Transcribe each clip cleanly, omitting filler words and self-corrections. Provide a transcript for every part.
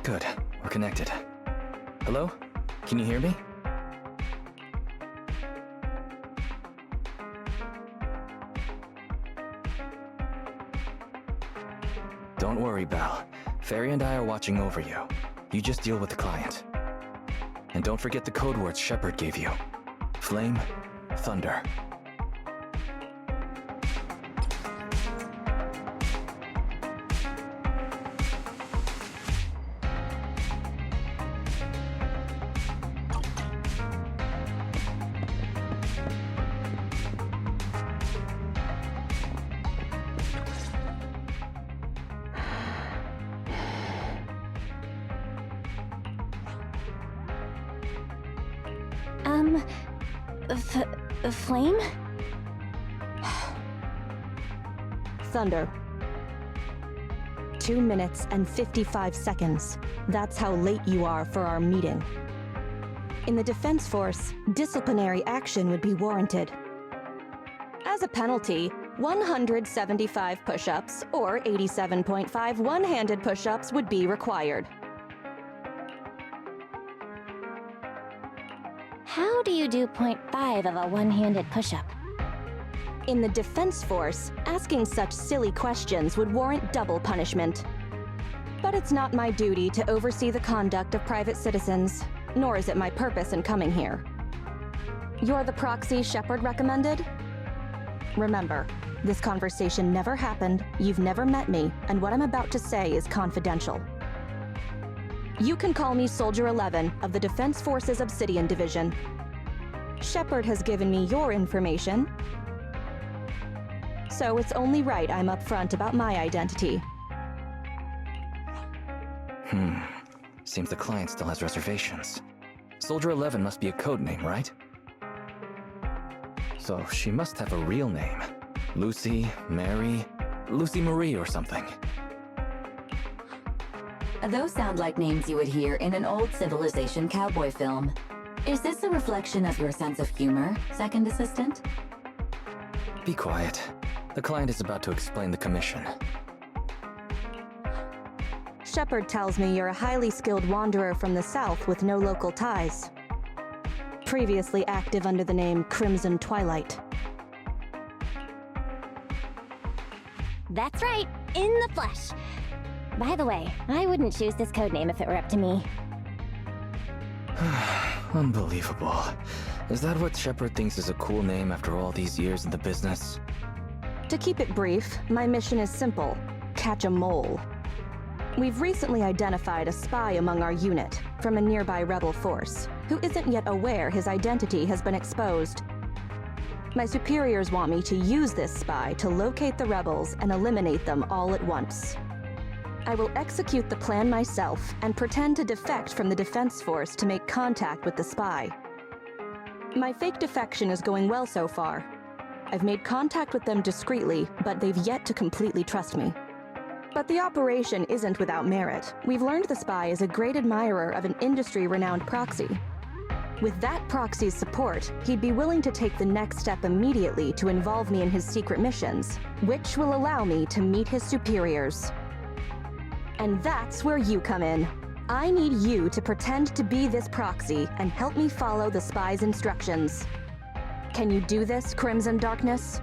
Good, we're connected. Hello? Can you hear me? Don't worry, Belle. Fairy and I are watching over you. You just deal with the client. And don't forget the code words Shepard gave you. Flame, thunder. Flame? Thunder. 2 minutes and 55 seconds. That's how late you are for our meeting. In the Defense Force, disciplinary action would be warranted. As a penalty, 175 push-ups or 87.5 one-handed push-ups would be required. How do you do 0.5 of a one-handed push-up? In the Defense Force, asking such silly questions would warrant double punishment. But it's not my duty to oversee the conduct of private citizens, nor is it my purpose in coming here. You're the proxy Shepard recommended? Remember, this conversation never happened, you've never met me, and what I'm about to say is confidential. You can call me Soldier 11 of the Defense Forces Obsidian Division. Shepard has given me your information, so it's only right I'm upfront about my identity. Seems the client still has reservations. Soldier 11 must be a code name, right? So she must have a real name. Lucy, Mary, Lucy Marie or something. Those sound like names you would hear in an old civilization cowboy film. Is this a reflection of your sense of humor, Second Assistant? Be quiet. The client is about to explain the commission. Shepard tells me you're a highly skilled wanderer from the south with no local ties. Previously active under the name Crimson Twilight. That's right, in the flesh. By the way, I wouldn't choose this codename if it were up to me. Unbelievable. Is that what Shepard thinks is a cool name after all these years in the business? To keep it brief, my mission is simple: catch a mole. We've recently identified a spy among our unit from a nearby rebel force who isn't yet aware his identity has been exposed. My superiors want me to use this spy to locate the rebels and eliminate them all at once. I will execute the plan myself and pretend to defect from the Defense Force to make contact with the spy. My fake defection is going well so far. I've made contact with them discreetly, but they've yet to completely trust me. But the operation isn't without merit. We've learned the spy is a great admirer of an industry-renowned proxy. With that proxy's support, he'd be willing to take the next step immediately to involve me in his secret missions, which will allow me to meet his superiors. And that's where you come in. I need you to pretend to be this proxy and help me follow the spy's instructions. Can you do this, Crimson Darkness?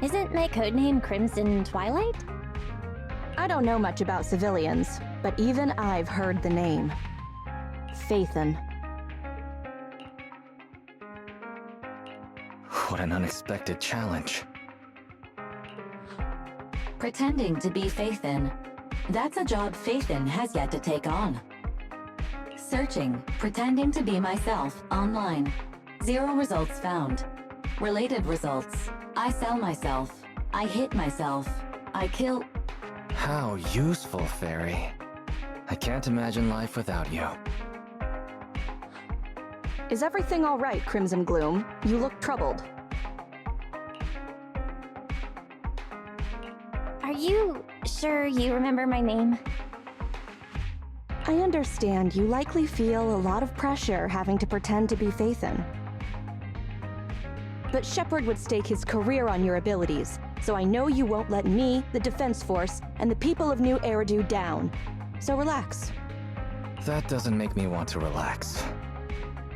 Isn't my codename Crimson Twilight? I don't know much about civilians, but even I've heard the name. Phaethon. What an unexpected challenge. Pretending to be Phaethon. That's a job Phaethon has yet to take on. Searching, pretending to be myself, online. 0 results found. Related results. I sell myself. I hit myself. I kill... How useful, Fairy. I can't imagine life without you. Is everything all right, Crimson Gloom? You look troubled. Are you sure you remember my name? I understand you likely feel a lot of pressure having to pretend to be Phaethon. but Shepard would stake his career on your abilities, so I know you won't let me, the Defense Force, and the people of New Eridu down. So relax. That doesn't make me want to relax.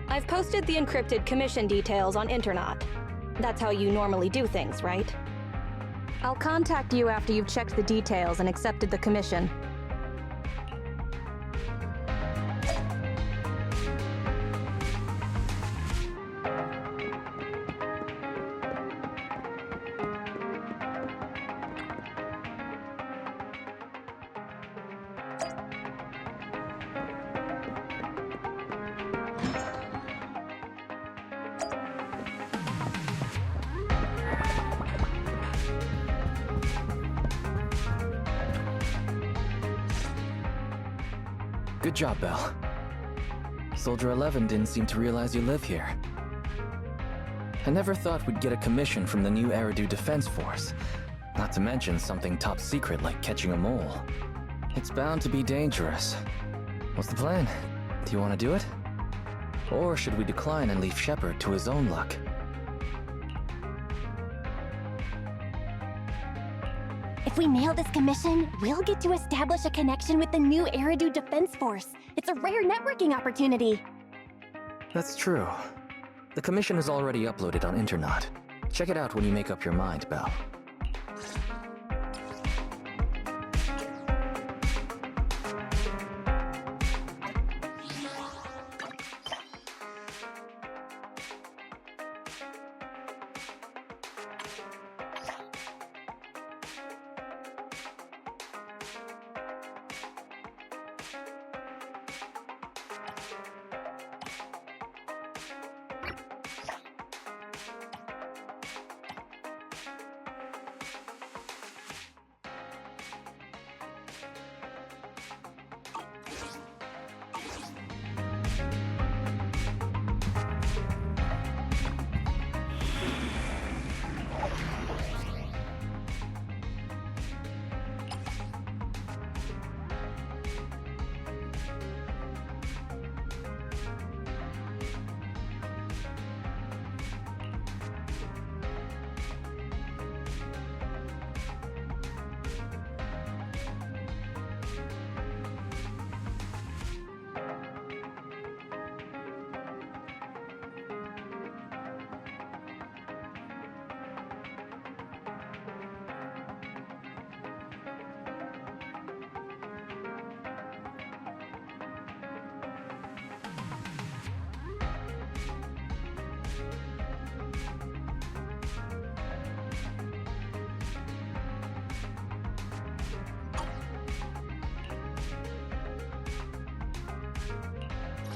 I've posted the encrypted commission details on Internet. That's how you normally do things, right? I'll contact you after you've checked the details and accepted the commission. Good job, Belle. Soldier 11 didn't seem to realize you live here. I never thought we'd get a commission from the New Eridu Defense Force. Not to mention something top secret like catching a mole. It's bound to be dangerous. What's the plan? Do you want to do it? Or should we decline and leave Shepard to his own luck? If we nail this commission, we'll get to establish a connection with the New Eridu Defense Force. It's a rare networking opportunity. That's true. The commission is already uploaded on Internet. Check it out when you make up your mind, Belle.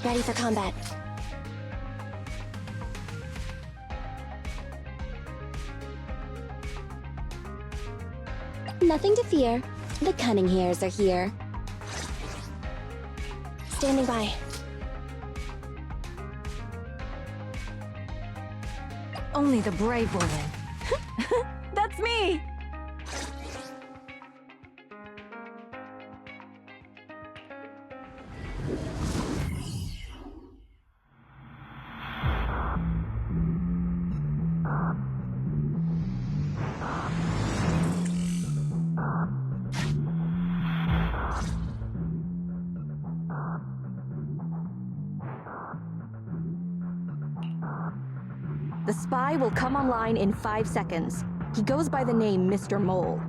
Ready for combat. Nothing to fear. The cunning hairs are here. Standing by. Only the brave will win. That's me! The spy will come online in 5 seconds. He goes by the name Mr. Mole.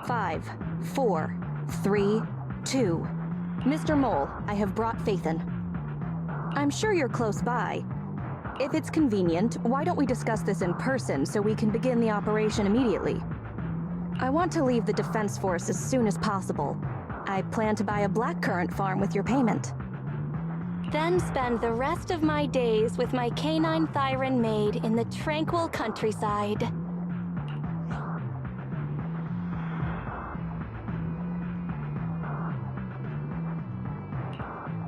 5, 4, 3, 2. Mr. Mole, I have brought Faithin. I'm sure you're close by. If it's convenient, why don't we discuss this in person so we can begin the operation immediately? I want to leave the Defense Force as soon as possible. I plan to buy a blackcurrant farm with your payment. Then spend the rest of my days with my canine Thyran maid in the tranquil countryside.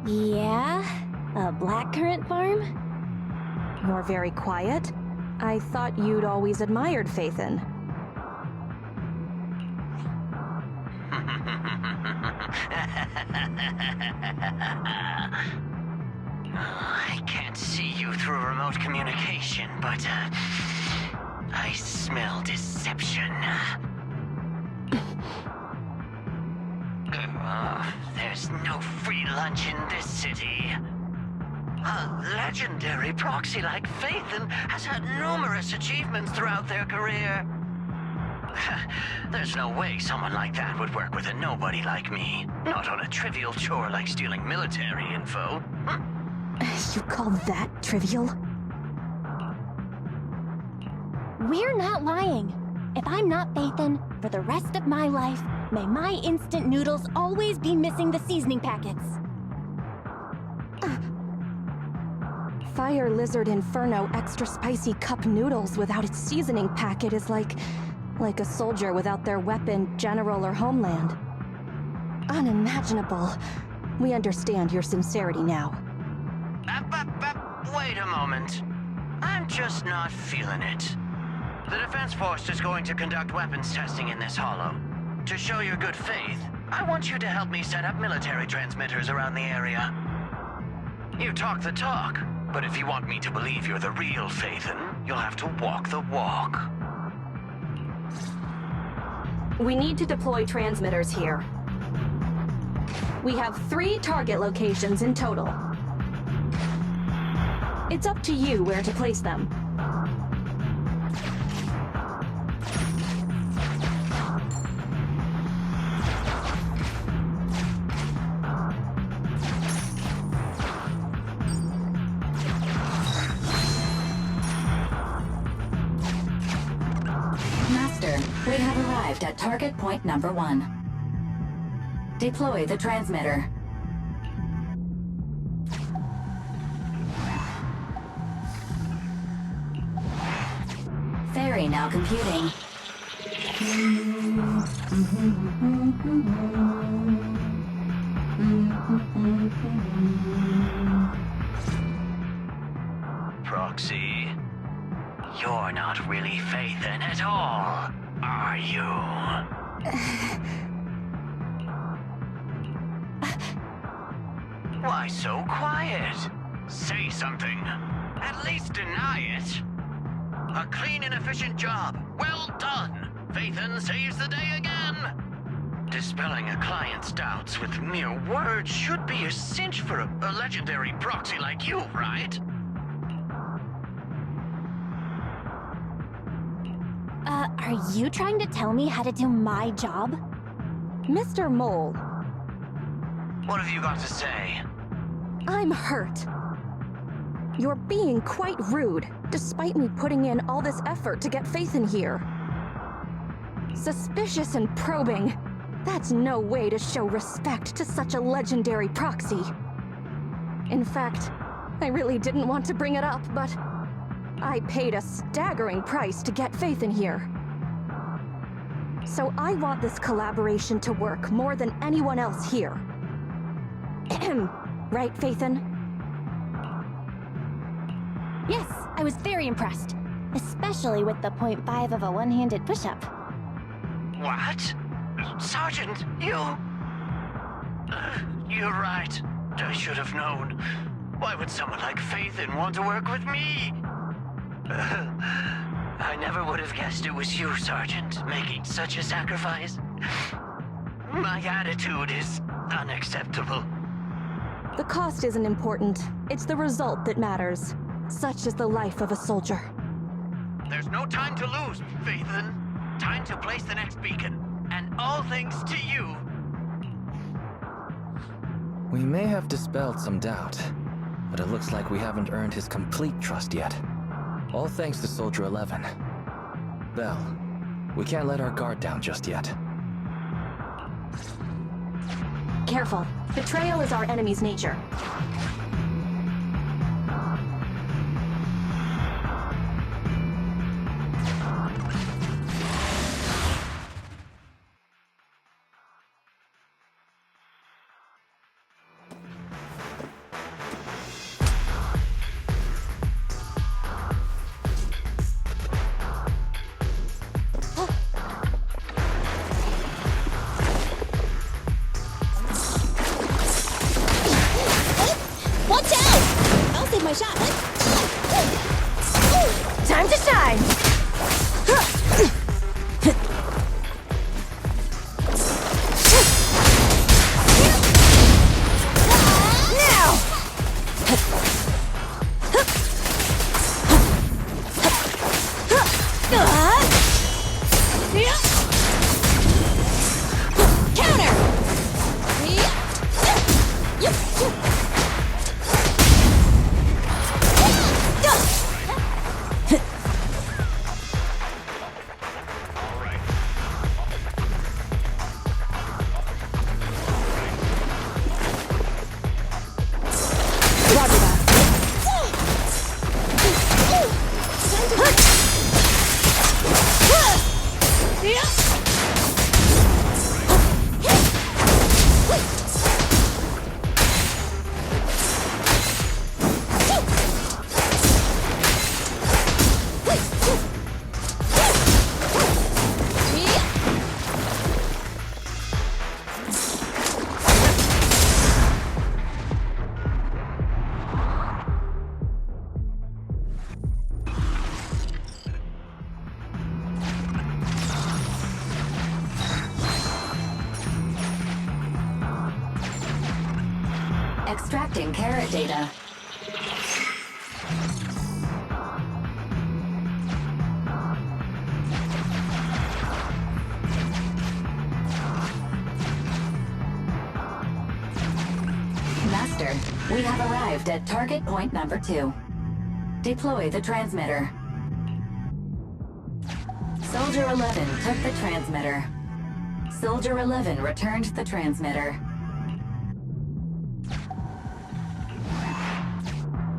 Yeah? A blackcurrant farm? You're very quiet. I thought you'd always admired Faithin. I can't see you through remote communication, but, I smell deception. There's no free lunch in this city. A legendary proxy like Phaethon has had numerous achievements throughout their career. There's no way someone like that would work with a nobody like me. Not on a trivial chore like stealing military info. You call that trivial? We're not lying. If I'm not Phaethon, for the rest of my life, may my instant noodles always be missing the seasoning packets. Fire Lizard Inferno extra spicy cup noodles without its seasoning packet is like a soldier without their weapon, general, or homeland. Unimaginable. We understand your sincerity now. Wait a moment. I'm just not feeling it. The Defense Force is going to conduct weapons testing in this hollow. To show your good faith, I want you to help me set up military transmitters around the area. You talk the talk, but if you want me to believe you're the real Phaethon, you'll have to walk the walk. We need to deploy transmitters here. We have 3 target locations in total. It's up to you where to place them. Master, we have arrived at target point number 1. Deploy the transmitter. Ferry now computing. Proxy, you're not really Phaethon at all, are you? Why so quiet? Say something. At least deny it. A clean and efficient job. Well done. Phaethon saves the day again. Dispelling a client's doubts with mere words should be a cinch for a legendary proxy like you, right? Are you trying to tell me how to do my job? Mr. Mole, What have you got to say? I'm hurt. You're being quite rude, despite me putting in all this effort to get Phaethon here. Suspicious and probing. That's no way to show respect to such a legendary proxy. In fact, I really didn't want to bring it up, but I paid a staggering price to get Phaethon here. So I want this collaboration to work more than anyone else here. Right, Phaethon? Yes, I was very impressed. Especially with the 0.5 of a one-handed push-up. What? Sergeant, you... you're right. I should have known. Why would someone like Phaethon want to work with me? I never would have guessed it was you, Sergeant, making such a sacrifice. My attitude is unacceptable. The cost isn't important. It's the result that matters. Such is the life of a soldier. There's no time to lose, Phaethon. Time to place the next beacon. And all thanks to you. We may have dispelled some doubt, but it looks like we haven't earned his complete trust yet. All thanks to Soldier 11. Bell, we can't let our guard down just yet. Careful. Betrayal is our enemy's nature. Extracting carrot data. Master, we have arrived at target point number 2. Deploy the transmitter. Soldier 11 took the transmitter. Soldier 11 returned the transmitter.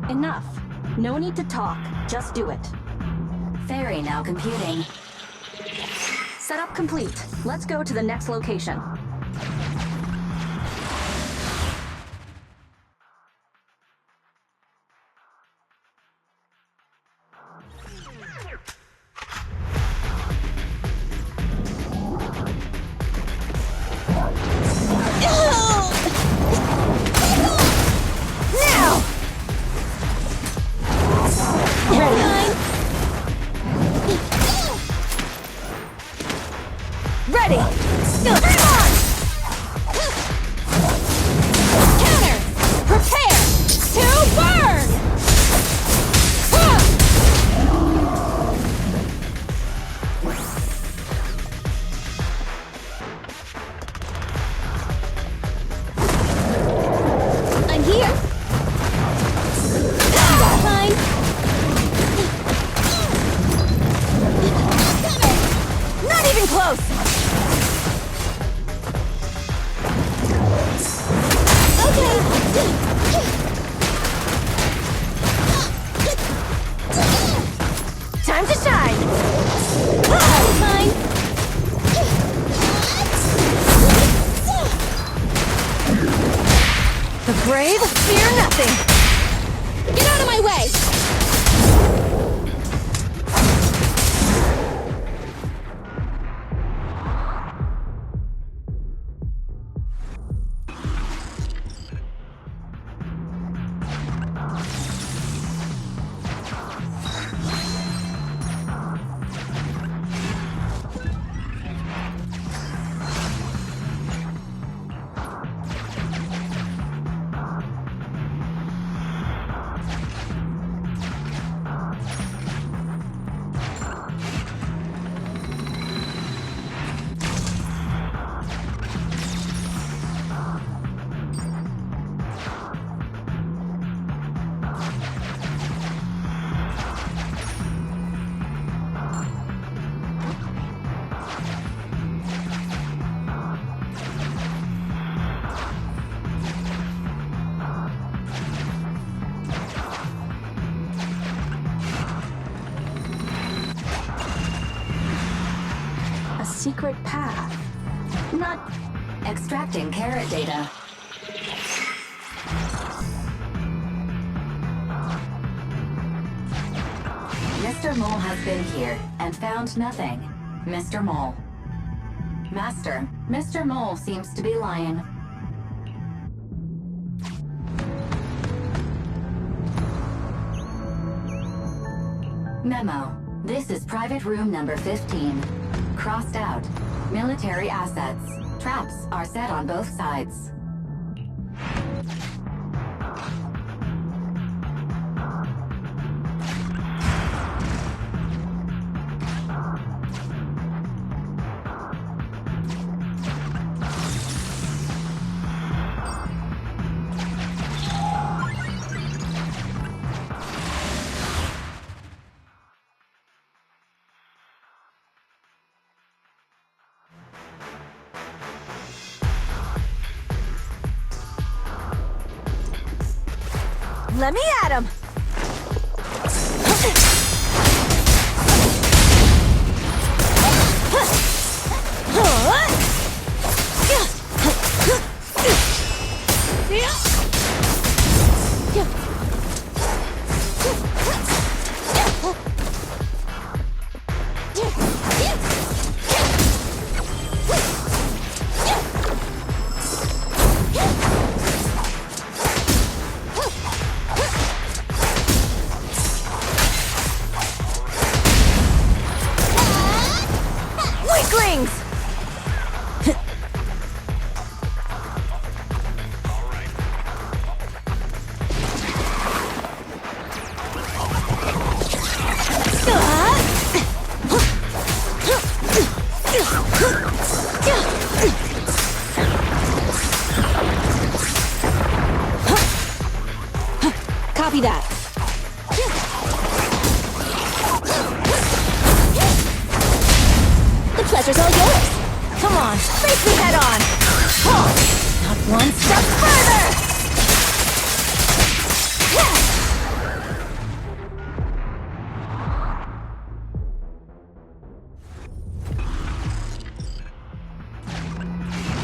Enough. No need to talk. Just do it. Ferry now computing. Setup complete. Let's go to the next location. Ready! Counter! Prepare to burn! I'm here! Fine! Not even close! Time to shine! Mine! The brave fear nothing! Get out of my way! Secret path. Not Extracting carrot data. Mr. Mole has been here and found nothing. Mr. Mole. Master, Mr. Mole seems to be lying. Memo. This is private room number 15. Crossed out. Military assets. Traps are set on both sides. Let me at him! Copy that. The pleasure's all yours. Come on, face me head on. Huh. Not one step further.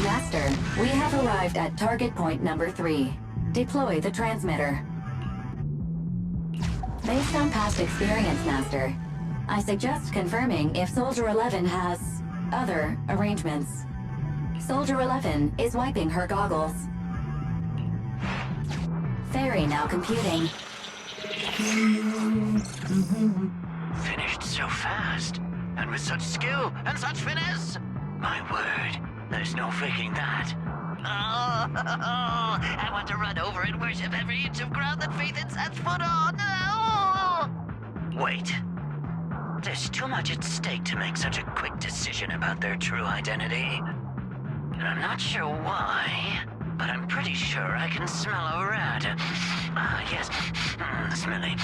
Master, we have arrived at target point number 3. Deploy the transmitter. Based on past experience, Master, I suggest confirming if Soldier 11 has other arrangements. Soldier 11 is wiping her goggles. Fairy now computing. Finished so fast, and with such skill and such finesse. My word, there's no faking that. Oh, I want to run over and worship every inch of ground that Faithin sets foot on. Oh. Wait. There's too much at stake to make such a quick decision about their true identity. And I'm not sure why, but I'm pretty sure I can smell a rat. Ah, yes. Smelly.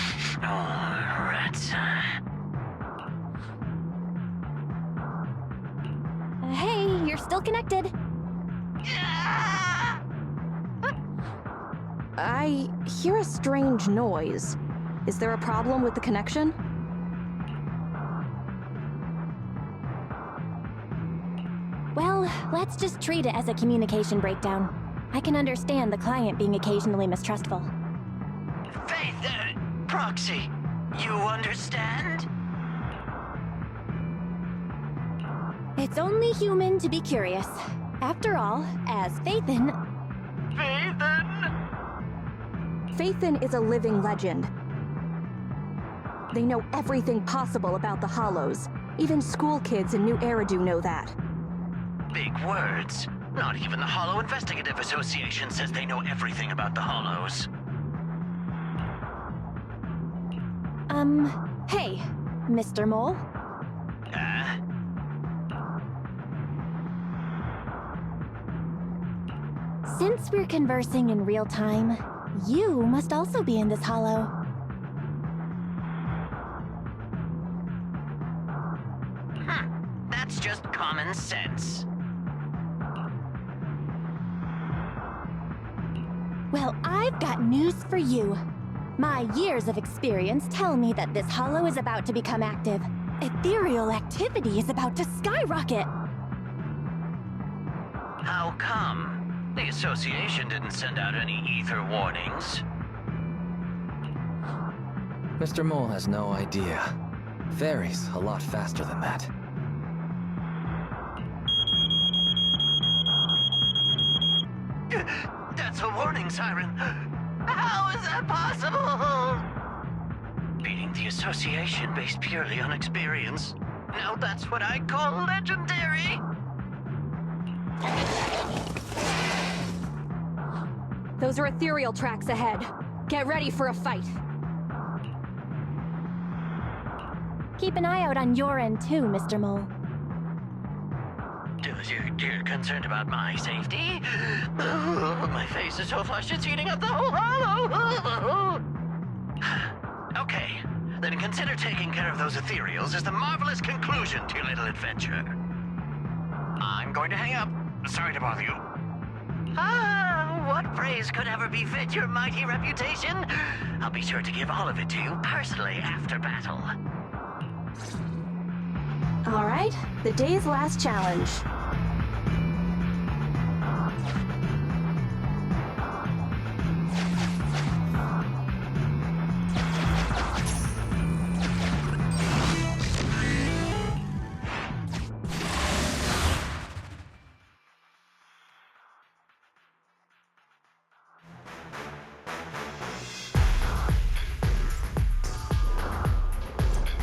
Oh, rats. Hey, you're still connected. I hear a strange noise. Is there a problem with the connection? Well, let's just treat it as a communication breakdown. I can understand the client being occasionally mistrustful. Faith, Proxy, you understand? It's only human to be curious. After all, as Faithin... Faithin is a living legend. They know everything possible about the Hollows. Even school kids in New Eridu know that. Big words. Not even the Hollow Investigative Association says they know everything about the Hollows. Hey, Mr. Mole. Since we're conversing in real time, you must also be in this hollow. That's just common sense. Well, I've got news for you. My years of experience tell me that this hollow is about to become active. Ethereal activity is about to skyrocket. How come? The association didn't send out any ether warnings. Mr. Mole has no idea. Fairy's a lot faster than that. That's a warning siren. How is that possible? Beating the association based purely on experience. Now that's what I call legendary. Those are ethereal tracks ahead. Get ready for a fight. Keep an eye out on your end too, Mr. Mole. You're concerned about my safety? My face is so flushed it's eating up the whole hollow. Okay, then consider taking care of those ethereals as the marvelous conclusion to your little adventure. I'm going to hang up. Sorry to bother you. What praise could ever befit your mighty reputation? I'll be sure to give all of it to you personally after battle. All right, the day's last challenge.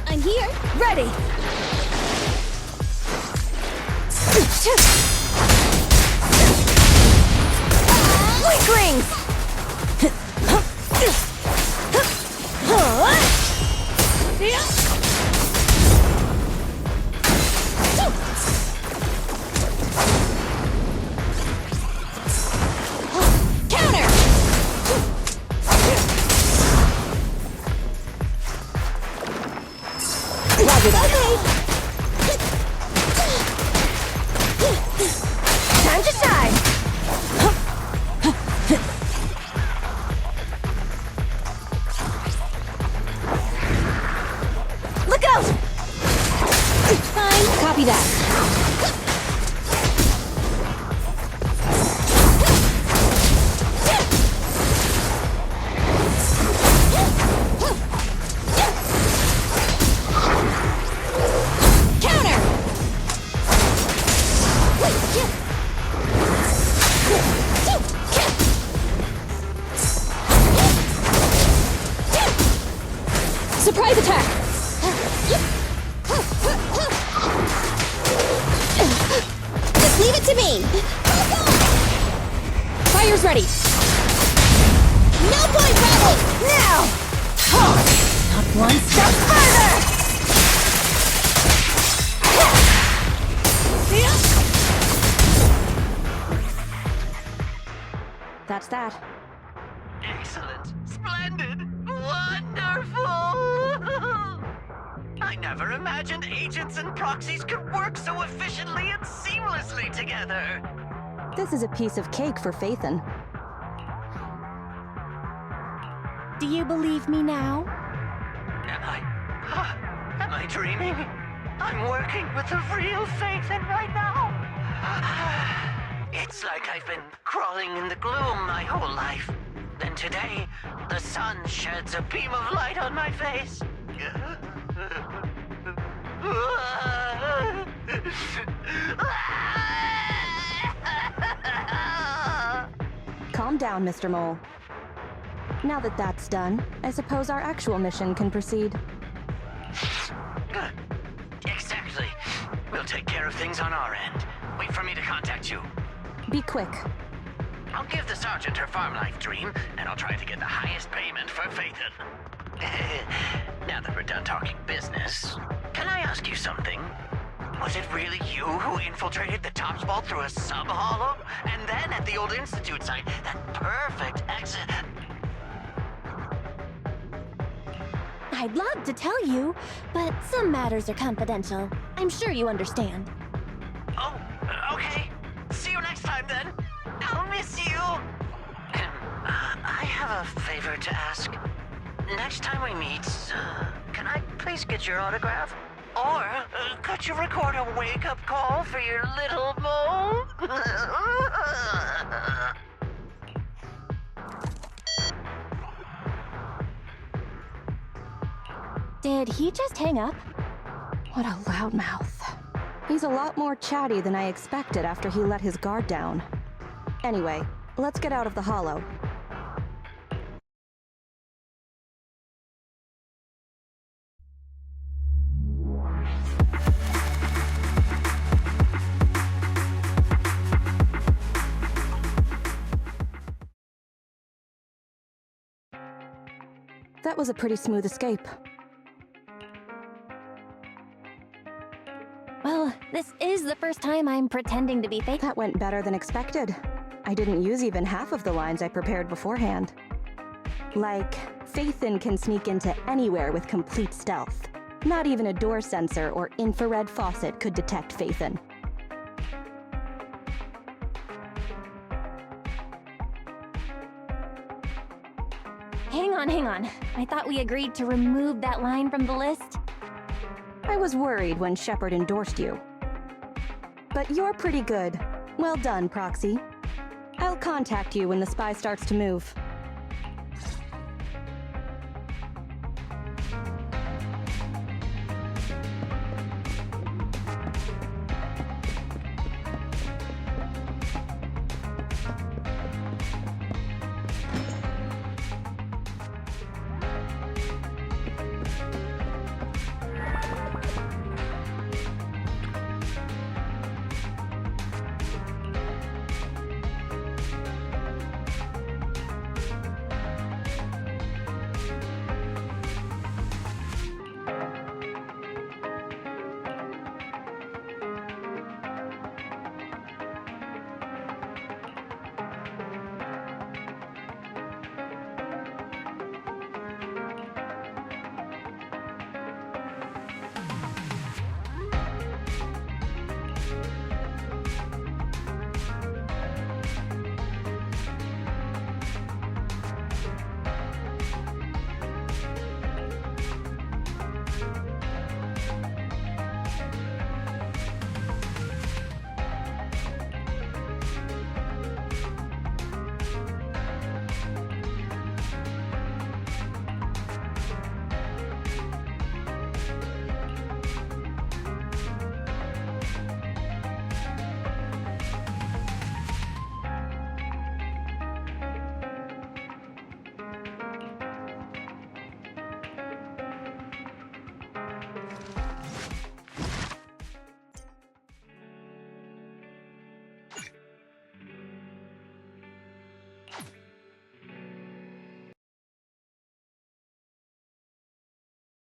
I'm here, ready! Weaklings! Counter! Surprise attack! Just leave it to me! Fire's ready! No point running! Now! Not one step further! That's that. Excellent. Splendid. Wonderful. I never imagined agents and proxies could work so efficiently and seamlessly together. This is a piece of cake for Faithin. Do you believe me now? Am I dreaming? I'm working with the real Faithin right now. It's like I've been crawling in the gloom my whole life. Then today, the sun sheds a beam of light on my face. Calm down, Mr. Mole. Now that that's done, I suppose our actual mission can proceed. Exactly. We'll take care of things on our end. Wait for me to contact you. Be quick. I'll give the sergeant her farm life dream, and I'll try to get the highest payment for Faithin. Now that we're done talking business, can I ask you something? Was it really you who infiltrated the Tops Vault through a sub-hollow? And then at the old Institute site, that perfect exit... I'd love to tell you, but some matters are confidential. I'm sure you understand. Oh, okay. See you next time, then. I'll miss you. I have a favor to ask. Next time we meet, can I please get your autograph? Or could you record a wake-up call for your little mole? Did he just hang up? What a loudmouth. He's a lot more chatty than I expected after he let his guard down. Anyway, let's get out of the hollow. That was a pretty smooth escape. Well, this is the first time I'm pretending to be fake. That went better than expected. I didn't use even half of the lines I prepared beforehand. Like, Faithin can sneak into anywhere with complete stealth. Not even a door sensor or infrared faucet could detect Faithin. Hang on. I thought we agreed to remove that line from the list. I was worried when Shepard endorsed you. But you're pretty good. Well done, Proxy. I'll contact you when the spy starts to move.